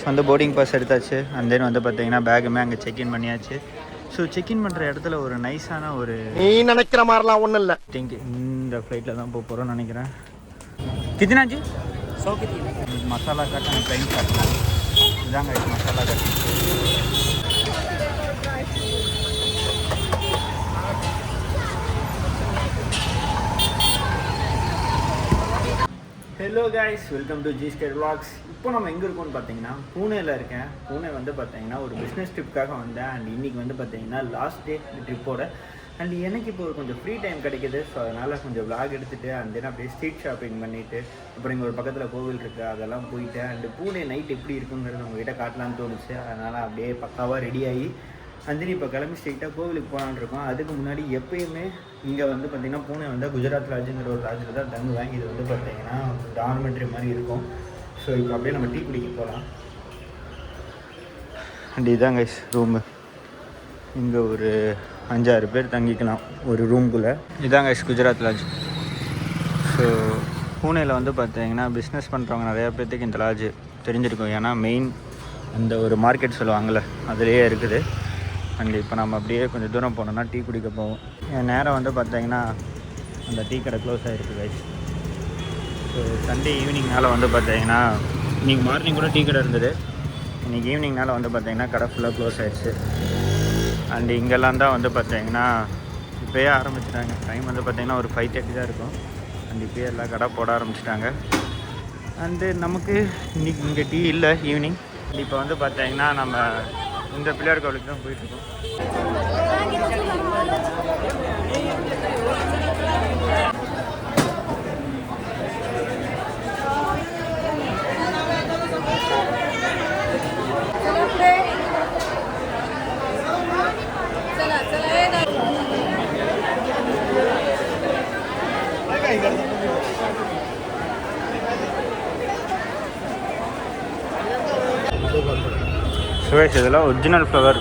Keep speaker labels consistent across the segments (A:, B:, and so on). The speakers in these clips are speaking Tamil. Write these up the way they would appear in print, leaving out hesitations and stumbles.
A: வந்து போர்டிங் பாஸ் எடுத்தாச்சு. அண்ட் தென் வந்து பார்த்தீங்கன்னா பேக்குமே அங்கே செக்இன் பண்ணியாச்சு. ஸோ செக்இன் பண்ணுற இடத்துல ஒரு நைஸான ஒரு
B: நீ நினைக்கிற மாதிரிலாம் ஒன்றும் இல்லை.
A: திங்க் இந்த ஃப்ளைட்டில் தான் போக போகிறோம்னு நினைக்கிறேன். கித்தனாச்சு masala cut and plain cut இதாங்க masala cut. Hello guys, welcome to ஜிஸ்கேர் vlogs. இப்போ நம்ம எங்கே இருக்கோம்னு பார்த்தீங்கன்னா பூனேயில் இருக்கேன். பூனே வந்து பார்த்தீங்கன்னா ஒரு பிஸ்னஸ் ட்ரிப்புக்காக வந்தேன். அண்ட் இன்றைக்கி வந்து பார்த்தீங்கன்னா லாஸ்ட் டே ட்ரிப்போட. அண்ட் எனக்கு இப்போ கொஞ்சம் ஃப்ரீ டைம் கிடைக்கிது. ஸோ அதனால் கொஞ்சம் vlog எடுத்துகிட்டு அண்ட் தென் அப்படியே ஸ்ட்ரீட் ஷாப்பிங் பண்ணிவிட்டு அப்புறம் இங்கே ஒரு பக்கத்தில் கோவில் இருக்குது அதெல்லாம் போயிட்டு அண்டு பூனே நைட் எப்படி இருக்குங்கிறது உங்கள்கிட்ட காட்டலான்னு தோணுச்சு. அதனால் அப்படியே பக்காவாக ரெடியாகி அஞ்சலி இப்போ கிளம்பி ஸ்ட்ரெயிட்டாக கோவிலுக்கு போகலான்னு இருக்கோம். அதுக்கு முன்னாடி எப்பயுமே இங்கே வந்து பார்த்திங்கன்னா பூனே வந்து குஜராத் லாட்ஜுங்கிற ஒரு லாட்ஜில் தான் தங்குவேன். இது வந்து பார்த்திங்கன்னா டார்மெண்ட்ரி மாதிரி இருக்கும். ஸோ இப்போ அப்படியே நம்ம டீ குடிக்க போகலாம். அண்ட் இதான் கைஸ் ரூமு. இங்கே ஒரு 5-6 பேர் தங்கிக்கலாம் ஒரு ரூம்குள்ளே. இதான் கைஸ் குஜராத் லாட்ஜ். ஸோ பூனேயில் வந்து பார்த்திங்கன்னா பிஸ்னஸ் பண்ணுறவங்க நிறையா பேர்த்துக்கு இந்த லாட்ஜ் தெரிஞ்சிருக்கும். ஏன்னா மெயின் அந்த ஒரு மார்க்கெட் சொல்லுவாங்கள்ல அதுலேயே இருக்குது. அண்ட் இப்போ நம்ம அப்படியே கொஞ்சம் தூரம் போனோம்னா டீ குடிக்க போவோம். என் நேரம் வந்து பார்த்தீங்கன்னா அந்த டீ கடை க்ளோஸ் ஆகிருக்கு கைஸ். ஸோ சண்டே ஈவினிங்னால வந்து பார்த்தீங்கன்னா இன்றைக்கி மார்னிங் கூட டீ கடை இருந்தது. இன்றைக்கி ஈவினிங்னால வந்து பார்த்தீங்கன்னா கடை ஃபுல்லாக க்ளோஸ் ஆகிடுச்சு. அண்டு இங்கெல்லாம் தான் வந்து பார்த்தீங்கன்னா இப்போயே ஆரம்பிச்சிட்டாங்க. டைம் வந்து பார்த்திங்கன்னா ஒரு 5:30 தான் இருக்கும். அண்ட் இப்போயே எல்லாம் கடை போட ஆரம்பிச்சிட்டாங்க. அண்டு நமக்கு இன்றைக்கி இங்கே டீ இல்லை ஈவினிங். இப்போ வந்து பார்த்தீங்கன்னா நம்ம இந்த பிள்ளையார் கோவிலுக்கு தான் போயிட்டுருக்கோம். சுவேஷ் இதெல்லாம் ஒரிஜினல் ஃப்ளவர்.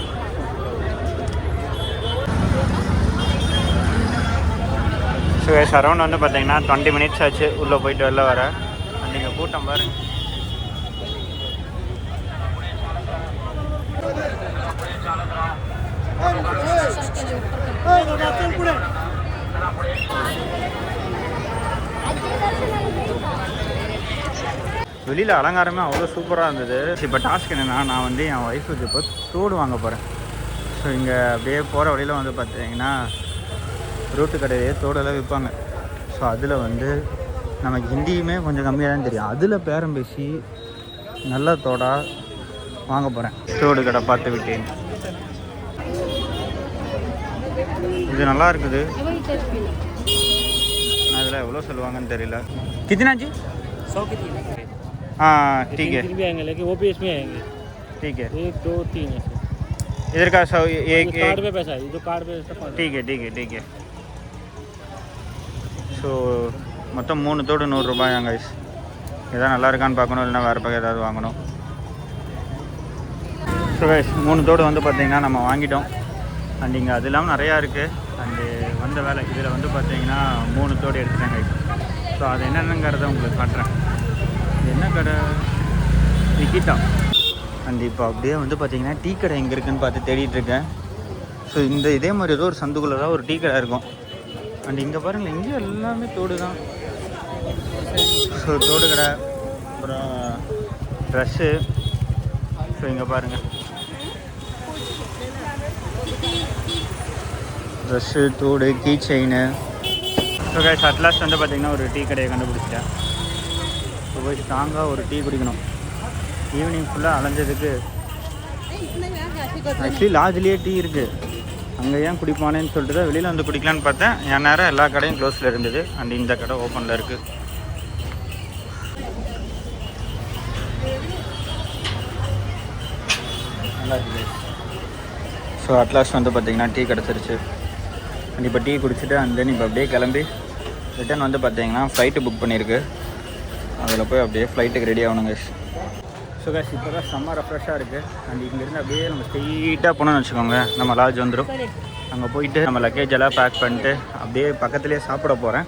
A: சுவேஷ் அரௌண்ட் வந்து பார்த்தீங்கன்னா 20 மினிட்ஸ் ஆச்சு உள்ளே போயிட்டு வெளில வர. நீங்கள் கூட்டம் பாருங்க. வெளியில் அலங்காரமே அவ்வளோ சூப்பராக இருந்தது. இப்போ டாஸ்க் என்னென்னா நான் வந்து என் ஒய்ஃபுக்கு இப்போ தோடு வாங்க போகிறேன். ஸோ இங்கே அப்படியே போகிற வழியில் வந்து பார்த்தீங்கன்னா ரோட்டு கடையிலே தோடெல்லாம் விற்பாங்க. ஸோ அதில் வந்து நமக்கு ஹிந்தியுமே கொஞ்சம் கம்மியாக தான் தெரியும். அதில் பேரம் பேசி நல்ல தோடாக வாங்க போகிறேன். தோடு கடை பார்த்து விட்டேன். இது நல்லா இருக்குது. அதில் எவ்வளோ சொல்லுவாங்கன்னு தெரியல. கித்தனாச்சு
C: 100 के 3 है।
A: हाँ ठीक है,
C: भी आएंगे लेकिन वो भी इसमें आएंगे।
A: ठीक है,
C: 1 2 3 ऐसे
A: इधर का 100 एक
C: कार्ड पे पैसा है, जो कार्ड पे सब
A: ठीक है ठीक है ठीक है. ஸோ மொத்தம் 3 தோடு 100 ரூபாயாங்க. எதாவது நல்லா இருக்கான்னு பார்க்கணும், இல்லைனா வேறு பக்கம் ஏதாவது வாங்கணும். ஸோ கைஸ் 3 தோடு வந்து பார்த்திங்கன்னா நம்ம வாங்கிட்டோம். அண்ட் இங்கே அது இல்லாமல் நிறையா இருக்குது. அண்டு வந்த வேலை இதில் வந்து பார்த்திங்கன்னா 3 தோடு எடுத்துட்டாங்க. ஸோ அது என்னென்னங்கிறத உங்களுக்கு காட்டுறேன். என்ன கடை? நிக்கிட்டா. அண்ட் இப்போ அப்படியே வந்து பார்த்திங்கன்னா டீ கடை எங்கே இருக்குதுன்னு பார்த்து தேடிட்டுருக்கேன். ஸோ இந்த இதே மாதிரி ஏதோ ஒரு சந்துக்குள்ளே தான் ஒரு டீ கடை இருக்கும். அண்ட் இங்கே பாருங்கள், இங்கே எல்லாமே தோடு தான். ஸோ தோடு கடை, அப்புறம் ட்ரெஸ்ஸு. ஸோ இங்கே பாருங்கள் ட்ரெஸ்ஸு, தோடு, key chain. So guys at last வந்து பார்த்திங்கன்னா ஒரு டீ கடையை கண்டுபிடிச்சிட்டேன். ஸோ போய் ஸ்ட்ராங்காக ஒரு டீ குடிக்கணும். ஈவினிங் ஃபுல்லாக அலைஞ்சதுக்கு. ஆக்சுவலி லாட்ஜ்லேயே டீ இருக்குது. அங்கே ஏன் குடிப்பானேன்னு சொல்லிட்டு தான் வெளியில் வந்து குடிக்கலான்னு பார்த்தேன். என் நேரம் எல்லா கடையும் க்ளோஸில் இருந்தது. அண்ட் இந்த கடை ஓப்பனில் இருக்குது. நல்லா இருக்குது. ஸோ அட்லாஸ்ட் வந்து பார்த்திங்கன்னா டீ கிடச்சிருச்சு. அண்ட் இப்போ டீ குடிச்சிட்டு அண்ட் தென் இப்போ அப்படியே கிளம்பி ரிட்டன் வந்து பார்த்திங்கன்னா ஃப்ளைட்டு புக் பண்ணியிருக்கு. அதில் போய் அப்படியே ஃப்ளைட்டுக்கு ரெடி ஆகணுங்க. ஸோ கைஸ் இப்போ தான் செம்ம ரெஃப்ரெஷ்ஷாக இருக்குது. அண்ட் இங்கேருந்து அப்படியே நம்ம ஸ்ட்ரெயிட்டாக போனோம்னு வச்சுக்கோங்க, நம்ம லாட்ஜ் வந்துடும். அங்கே போயிட்டு நம்ம லக்கேஜ் எல்லாம் பேக் பண்ணிட்டு அப்படியே பக்கத்துலேயே சாப்பிட போகிறேன்.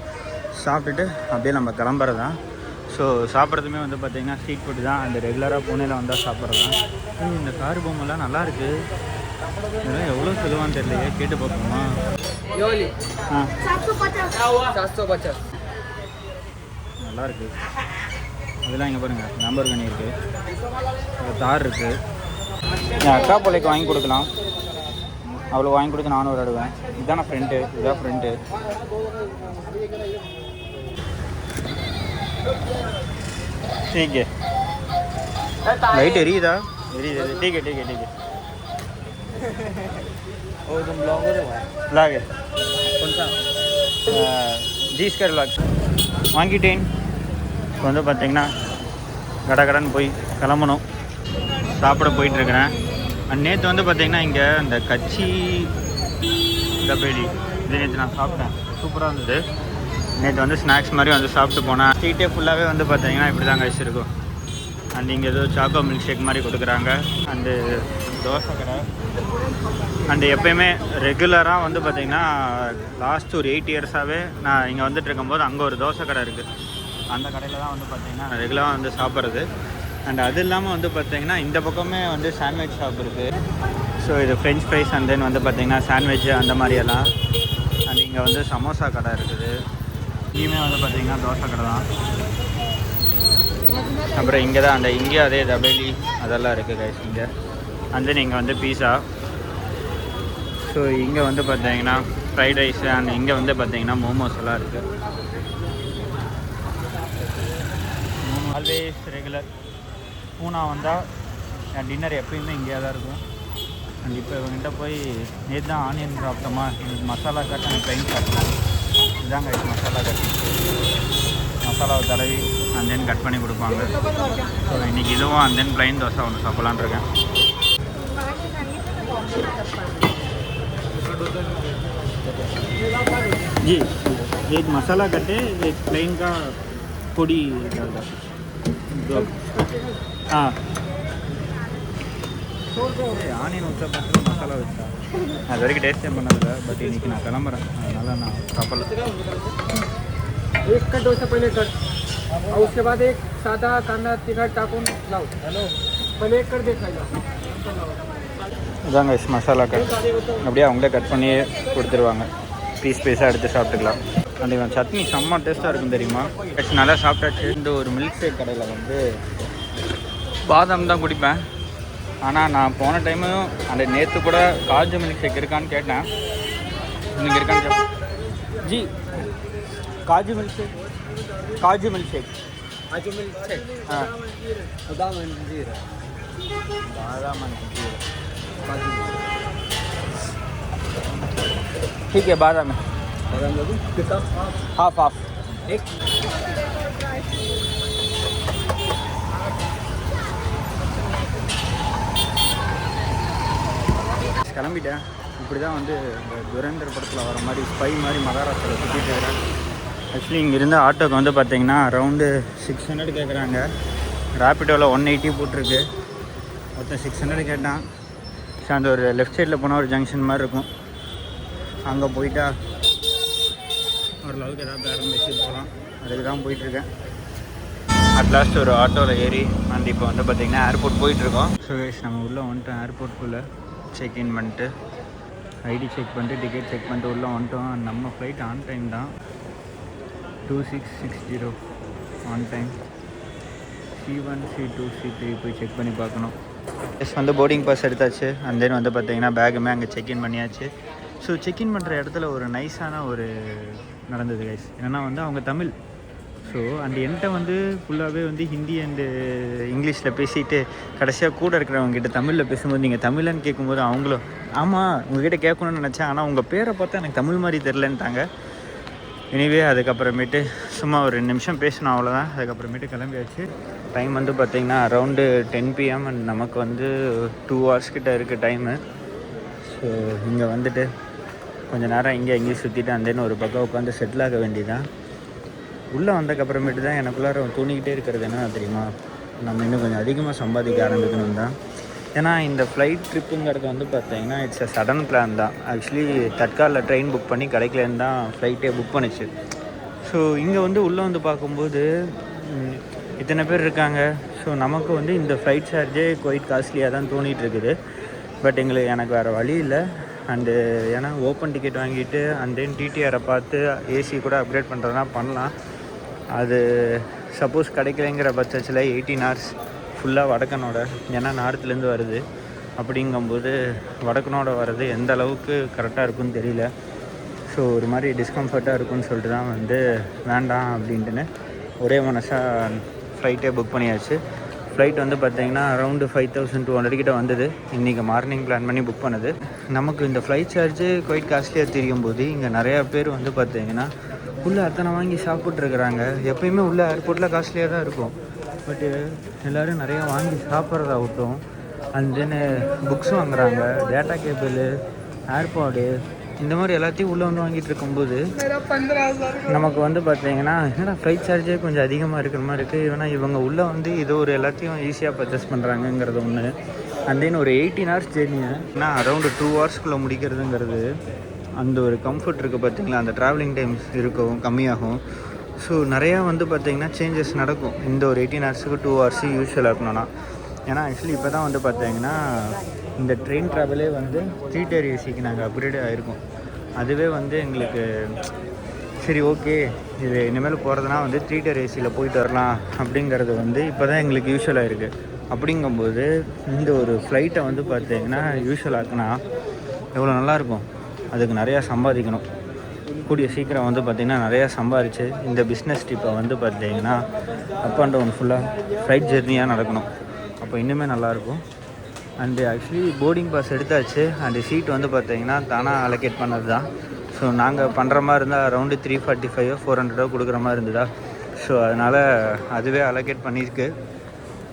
A: சாப்பிட்டுட்டு அப்படியே நம்ம கிளம்புறது தான். ஸோ சாப்பிட்றதுமே வந்து பார்த்திங்கன்னா ஸ்ட்ரீட் ஃபுட்டு தான். அந்த ரெகுலராக பூனேல வந்தால் சாப்பிட்றது தான். இந்த கார் பொம்மைலாம் நல்லாயிருக்கு. இதெல்லாம் எவ்வளோ சொல்லுவான்னு தெரியலையே, கேட்டு பார்ப்போமா? நல்லா இருக்கு. அதெல்லாம் இங்கே பாருங்கள், நம்பர் கண்ணி இருக்குது, தார் இருக்குது. என் அக்கா பிள்ளைக்கு வாங்கி கொடுக்கலாம், அவ்வளோ வாங்கி கொடுத்து நானும் விளையாடுவேன். இதுதான ஃப்ரெண்ட்டு, இதுதான் ஃப்ரெண்ட்டு. ठीक है, लाइट एरिया एरिया ठीक है ठीक है ठीक है।
C: और तुम ब्लॉगर हो
A: लागे
C: कौन सा?
A: ஜீஸ் கர் லாக் வாங்கிட்டேன். இப்போ வந்து பார்த்தீங்கன்னா கடகடன்னு போய் கிளம்பணும். சாப்பிட போயிட்டுருக்கிறேன். நேற்று வந்து பார்த்தீங்கன்னா இங்கே இந்த கச்சி டபேலி இது நேற்று நான் சாப்பிட்டேன், சூப்பராக இருந்தது. நேற்று வந்து ஸ்நாக்ஸ் மாதிரி வந்து சாப்பிட்டு போனேன். ஸ்ட்ரீட்டே ஃபுல்லாகவே வந்து பார்த்தீங்கன்னா இப்படி தான் கைஸ் இருக்கும். அண்ட் இங்கே ஏதோ சாக்கோ மில்க் ஷேக் மாதிரி கொடுக்குறாங்க. அண்டு தோசை கடை. அண்டு எப்போயுமே ரெகுலராக வந்து பார்த்திங்கன்னா லாஸ்ட் ஒரு 8 இயர்ஸாகவே நான் இங்கே வந்துட்டு இருக்கும்போது அங்கே ஒரு தோசை கடை இருக்குது. அந்த கடையில் தான் வந்து பார்த்திங்கன்னா ரெகுலராக வந்து சாப்பிட்றது. அண்ட் அது இல்லாமல் வந்து பார்த்திங்கன்னா இந்த பக்கமே வந்து சாண்ட்விச் ஷாப் இருக்குது. ஸோ இது ஃப்ரெஞ்ச் ஃப்ரைஸ் அண்ட் தென் வந்து பார்த்திங்கன்னா சாண்ட்விச் அந்த மாதிரியெல்லாம். அண்ட் இங்கே வந்து சமோசா கடை இருக்குது. இங்கேயுமே வந்து பார்த்திங்கன்னா தோசை கடை தான். அப்புறம் இங்கே தான் இங்கே அதே தபேலி அதெல்லாம் இருக்குது கைஸ் இங்கே. அண்ட் தென் இங்கே வந்து பீஸா. ஸோ இங்கே வந்து பார்த்தீங்கன்னா ஃப்ரைட் ரைஸு அண்ட் இங்கே வந்து பார்த்தீங்கன்னா மோமோஸ் எல்லாம் இருக்குது. ஆல்வேஸ் ரெகுலர் பூனா வந்தால் என் டின்னர் எப்பயுமே இங்கே தான் இருக்கும். அண்ட் இப்போ இவங்ககிட்ட போய் நேற்று தான் ஆனியன் சாப்பிட்டோமா, எனக்கு மசாலா கட் அண்ட் ப்ளைன் சாப்பிட்டோம். இதுதாங்க மசாலா கட். மசாலாவை தடவி அண்ட் தென் கட் பண்ணி கொடுப்பாங்க. ஸோ இன்றைக்கி இதுவும் அண்ட் தென் ப்ளைன் தோசை ஒன்று சாப்பிட்லான்னு இருக்கேன். जी एक मसाला कटे, एक प्लेन का பொடி हाँ ஆனியன் ஊற்ற பக்கத்தில் மசாலா வச்சா அது வரைக்கும் டேஸ்ட்டே பண்ணதில்லை. பட் இன்றைக்கி நான் கிளம்புறேன், அதனால் நான் சாப்பிடல.
C: एक का डोसा पहले कर और उसके बाद एक सादा कांदा तिखट टाकून लाव. हेलो पहले एक कर दे खाइला.
A: இதாங்க மசாலா கட். அப்படியே அவங்களே கட் பண்ணி கொடுத்துருவாங்க. பீஸ் பீஸாக எடுத்து சாப்பிட்டுக்கலாம். அந்த சட்னி செம்ம டேஸ்ட்டாக இருக்கும் தெரியுமா. நல்லா சாப்பிட்டாச்சு. இந்த ஒரு மில்க் ஷேக் கடையில் வந்து பாதாம் தான் குடிப்பேன். ஆனால் நான் போன டைமும் அந்த நேற்று கூட காஜு மில்க் ஷேக் இருக்கான்னு கேட்டேன். இன்றைக்கி இருக்கான்னு கேட்டேன். ஜி काजू मिल्क शेक, काजू मिल्क शेक,
C: काजू मिल्क शेक.
A: हाँ
C: बादाम अंजीर,
A: बादाम अंजीर, ठीक है. बादाम है,
C: बादाम लड्डू कितना?
A: हाफ हाफ
C: एक.
A: கிளம்பிட்டேன். இப்படி தான் வந்து இந்த துரேந்தர் படத்தில் வர மாதிரி ஸ்பை மாதிரி மகாராஷ்டிராவில் சுற்றிட்டு இருக்கிறேன். ஆக்சுவலி இங்கேருந்து ஆட்டோக்கு வந்து பார்த்தீங்கன்னா அரௌண்டு 600 கேட்குறாங்க. ரேப்பிடோவில் 180 போட்டிருக்கு. மொத்தம் 600 கேட்டான். ஸோ அந்த ஒரு லெஃப்ட் சைடில் போனால் ஒரு ஜங்ஷன் மாதிரி இருக்கும். அங்கே போயிட்டா ஓரளவுக்கு ஏதாவது பேரம் பேசி போகலாம். அதுக்கு தான் போயிட்டுருக்கேன். அட்லாஸ்ட் ஒரு ஆட்டோவில் ஏறி அந்த இப்போ வந்து பார்த்திங்கன்னா ஏர்போர்ட் போயிட்டுருக்கோம். ஸோ நம்ம உள்ளே வந்துட்டோம். ஏர்போர்ட்குள்ளே செக்இன் பண்ணிட்டு ஐடி செக் பண்ணிட்டு டிக்கெட் செக் பண்ணிட்டு உள்ளே வந்துட்டோம். நம்ம ஃப்ளைட் ஆன் டைம் தான், 2660 on time. C1 C2 C3 போய் செக் பண்ணி பார்க்கணும். எஸ் வந்து போர்டிங் பாஸ் எடுத்தாச்சு. அண்ட் தென் வந்து பார்த்தீங்கன்னா பேகுமே அங்கே செக்இன் பண்ணியாச்சு. ஸோ செக்இன் பண்ணுற இடத்துல ஒரு நைஸான ஒரு நடந்தது கைஸ். என்னென்னா வந்து அவங்க தமிழ். ஸோ அந்த என்கிட்ட வந்து ஃபுல்லாகவே வந்து ஹிந்தி அண்டு இங்கிலீஷில் பேசிட்டு கடைசியாக கூட இருக்கிறவங்ககிட்ட தமிழில் பேசும்போது நீங்கள் தமிழன்னு கேட்கும்போது அவங்களும் ஆமாம் உங்ககிட்ட கேட்கணும்னு நினச்சேன், ஆனால் உங்கள் பேரை பார்த்தா எனக்கு தமிழ் மாதிரி தெரிலன்ட்டாங்க. எனிவே அதுக்கப்புறமேட்டு சும்மா ஒரு 2 நிமிஷம் பேசணும், அவ்வளோதான். அதுக்கப்புறமேட்டு கிளம்பியாச்சு. டைம் வந்து பார்த்திங்கன்னா அரௌண்டு 10 PM அண்ட் நமக்கு வந்து 2 hours கிட்ட இருக்குது டைமு. ஸோ இங்கே வந்துட்டு கொஞ்சம் நேரம் இங்கே எங்கேயும் சுற்றிட்டு அந்த ஒரு பக்கம் உட்காந்து செட்டில் ஆக வேண்டியதான். உள்ளே வந்ததுக்கப்புறமேட்டு தான் எனக்குள்ளார தோணிக்கிட்டே இருக்கிறது என்ன தெரியுமா, நம்ம இன்னும் கொஞ்சம் அதிகமாக சம்பாதிக்க ஆரம்பிக்கணும் தான். ஏன்னா இந்த ஃப்ளைட் ட்ரிப்புங்கிறது வந்து பார்த்தீங்கன்னா இட்ஸ் அ சடன் பிளான் தான். ஆக்சுவலி தட்காலில் ட்ரெயின் புக் பண்ணி கிடைக்கலன்னு தான் ஃப்ளைட்டே புக் பண்ணிச்சு. ஸோ இங்கே வந்து உள்ளே வந்து பார்க்கும்போது இத்தனை பேர் இருக்காங்க. ஸோ நமக்கு வந்து இந்த ஃப்ளைட் சார்ஜே குவைட் காஸ்ட்லியாக தான் தோணிகிட்டு இருக்குது. பட் எனக்கு வேறு வழி இல்லை. அண்டு ஏன்னா ஓப்பன் டிக்கெட் வாங்கிட்டு அண்ட் தென் டிடிஆரை பார்த்து ஏசி கூட அப்கிரேட் பண்ணுறதுனா பண்ணலாம். அது சப்போஸ் கிடைக்கலைங்கிற பட்சத்தில் 18 hours ஃபுல்லாக வடக்கனோட, ஏன்னா நார்த்துலேருந்து வருது. அப்படிங்கும்போது வடக்கனோட வர்றது எந்த அளவுக்கு கரெக்டாக இருக்குன்னு தெரியல. ஸோ ஒரு மாதிரி டிஸ்கம்ஃபர்ட்டாக இருக்குன்னு சொல்லிட்டு தான் வந்து வேண்டாம் அப்படின்ட்டுன்னு ஒரே மனசாக ஃப்ளைட்டே புக் பண்ணியாச்சு. ஃப்ளைட் வந்து பார்த்திங்கன்னா அரௌண்டு 5200 கிட்ட வந்தது. இன்றைக்கி மார்னிங் பிளான் பண்ணி புக் பண்ணது. நமக்கு இந்த ஃப்ளைட் சார்ஜு குவைட் காஸ்ட்லியாக தெரியும் போது இங்கே நிறையா பேர் வந்து பார்த்திங்கன்னா உள்ளே அத்தனை வாங்கி சாப்பிட்ருக்குறாங்க. எப்போயுமே உள்ள ஏர்போர்ட்டில் காஸ்ட்லியாக தான் இருக்கும். பட்டு எல்லோரும் நிறையா வாங்கி சாப்பிட்றதாகட்டும், அண்ட் தென் புக்ஸ் வாங்குறாங்க, டேட்டா கேபிள், ஏர்பாடு, இந்த மாதிரி எல்லாத்தையும் உள்ளே வந்து வாங்கிட்டு இருக்கும்போது நமக்கு வந்து பார்த்திங்கன்னா என்னடா ஃப்ளைட் சார்ஜே கொஞ்சம் அதிகமாக இருக்கிற மாதிரி இருக்குது. ஏன்னா இவங்க உள்ளே வந்து இது ஒரு எல்லாத்தையும் ஈஸியாக பர்ச்சேஸ் பண்ணுறாங்கங்கிறது ஒன்று. அண்ட் தென் ஒரு 18 hours ஜேர்னியை ஏன்னா அரௌண்டு 2 hours முடிக்கிறதுங்கிறது அந்த ஒரு கம்ஃபர்ட் இருக்குது பார்த்திங்களா. அந்த ட்ராவலிங் டைம்ஸ் இருக்கும், கம்மியாகும். ஸோ நிறையா வந்து பார்த்திங்கன்னா சேஞ்சஸ் நடக்கும். இந்த ஒரு 18 hours 2 hours யூஸ்வலாக இருக்கணும்னா. ஏன்னா ஆக்சுவலி இப்போ தான் வந்து பார்த்திங்கன்னா இந்த ட்ரெயின் ட்ராவலே வந்து 3 tier ஏசிக்கு நாங்கள் அப்கிரேட் ஆகிருக்கோம். அதுவே வந்து எங்களுக்கு சரி ஓகே, இது இனிமேல் போகிறதுனா வந்து 3 tier ஏசியில் போயிட்டு வரலாம் அப்படிங்கிறது வந்து இப்போ தான் எங்களுக்கு யூஸ்வலாக இருக்குது. அப்படிங்கும்போது இந்த ஒரு ஃப்ளைட்டை வந்து பார்த்திங்கன்னா யூஸ்வலாக்குனா எவ்வளோ நல்லாயிருக்கும். அதுக்கு நிறையா சம்பாதிக்கணும். கூடிய சீக்கிரம் வந்து பார்த்திங்கன்னா நிறையா சம்பாதிச்சு இந்த பிஸ்னஸ் ட்ரிப்பை வந்து பார்த்திங்கன்னா அப் அண்ட் டவுன் ஃபுல்லாக ஃப்ளைட் ஜெர்னியாக நடக்கணும். அப்போ இன்னுமே நல்லாயிருக்கும். அண்டு ஆக்சுவலி போர்டிங் பாஸ் எடுத்தாச்சு. அண்டு சீட் வந்து பார்த்திங்கன்னா தானாக அலோகேட் பண்ணது தான். ஸோ நாங்கள் பண்ணுற மாதிரி இருந்தால் அரௌண்டு 345 400 கொடுக்குற மாதிரி இருந்ததா. ஸோ அதனால் அதுவே அலோகேட் பண்ணியிருக்கு.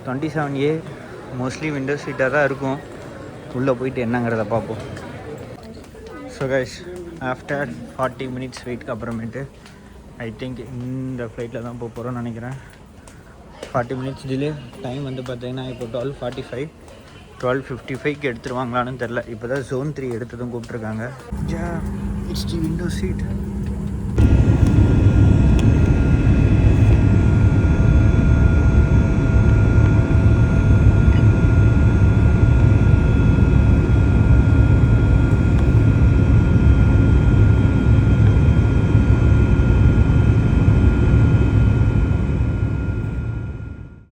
A: 27A மோஸ்ட்லி விண்டோ சீட்டாக தான் இருக்கும். உள்ளே போயிட்டு என்னங்கிறத பார்ப்போம். ஸோ கைஸ், ஆஃப்டர் 40 minutes வெயிட்க்கு அப்புறமேட்டு ஐ திங்க் இந்த ஃப்ளைட்டில் தான் போக போகிறோன்னு நினைக்கிறேன். 40 minutes டிலே. டைம் வந்து பார்த்திங்கன்னா இப்போ 12:45. 12:55க்கு எடுத்துருவாங்களான்னு தெரில. இப்போ தான் Zone 3 எடுத்ததும் கூப்பிட்ருக்காங்க. It's the window seat.